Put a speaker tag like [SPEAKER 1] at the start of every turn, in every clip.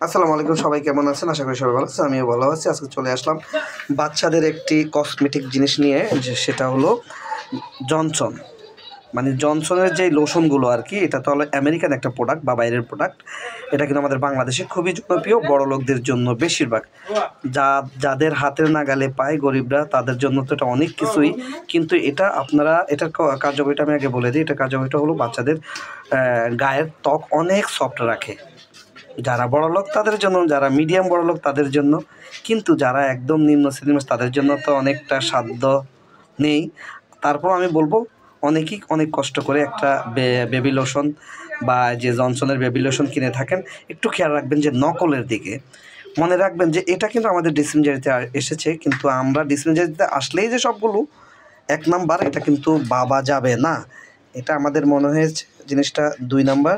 [SPEAKER 1] আসসালামু আলাইকুম, সবাই কেমন আছেন? আশা করি সবাই ভালো আছেন। আমিও ভালো আছি। আজকে চলে আসলাম বাচ্চাদের একটি কসমেটিক জিনিস নিয়ে, যে সেটা হলো জনসন। মানে জনসনের যে লোশনগুলো আর কি, এটা তো হলো আমেরিকান একটা প্রোডাক্ট বা বাইরের প্রোডাক্ট। এটা কিন্তু আমাদের বাংলাদেশে খুবই জনপ্রিয়, বড় লোকদের জন্য বেশিরভাগ। যাদের হাতের নাগালে পায়, গরিবরা, তাদের জন্য তো এটা অনেক কিছুই। কিন্তু এটা আপনারা এটার কার্যকারিতা আমি আগে বলে দিই। এটা কার্যকারিতা হলো বাচ্চাদের গায়ের ত্বক অনেক সফট রাখে। যারা বড়লোক তাদের জন্য, যারা মিডিয়াম বড়লোক তাদের জন্য, কিন্তু যারা একদম নিম্ন শ্রেণীর মানুষ তাদের জন্য তো অনেকটা সাধ্য নেই। তারপর আমি বলবো, অনেকেই অনেক কষ্ট করে একটা বেবি লোশন বা যে জনসনের বেবি লোশন কিনে থাকেন, একটু খেয়াল রাখবেন যে নকলের দিকে। মনে রাখবেন যে এটা কিন্তু আমাদের ডিসপেন্সারিতে এসেছে, কিন্তু আমরা ডিসপেন্সারিতে আসলেই যে সবগুলো এক নাম্বার, এটা কিন্তু ভাবা যাবে না। এটা আমাদের মনে হয়েছে জিনিসটা 2 নাম্বার।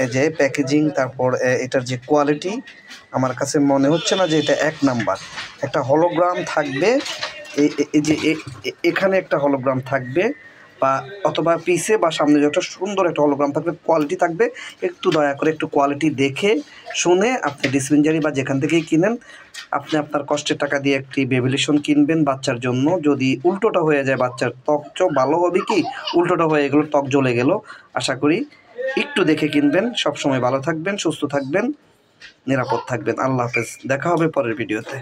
[SPEAKER 1] এই যে প্যাকেজিং, তারপর এটার যে কোয়ালিটি, আমার কাছে মনে হচ্ছে না যে এটা 1 নাম্বার। একটা হলোগ্রাম থাকবে, এই যে এখানে একটা হলোগ্রাম থাকবে, বা অথবা পিছে বা সামনে যে একটা সুন্দর একটা হলোগ্রাম থাকবে, কোয়ালিটি থাকবে। একটু দয়া করে একটু কোয়ালিটি দেখে শুনে আপনি ডিসপেন্সারি বা যেখান থেকেই কিনেন, আপনি আপনার কষ্টের টাকা দিয়ে একটি বেবি লোশন কিনবেন বাচ্চার জন্য। যদি উল্টোটা হয়ে যায়, বাচ্চার ত্বক ভালো হবে কি, উল্টোটা হয়ে গেলো, ত্বক জ্বলে গেল, আশা করি একটু দেখে কিনবেন। সবসময় ভালো থাকবেন, সুস্থ থাকবেন, নিরাপদ থাকবেন। আল্লাহ হাফেজ, দেখা হবে পরের ভিডিওতে।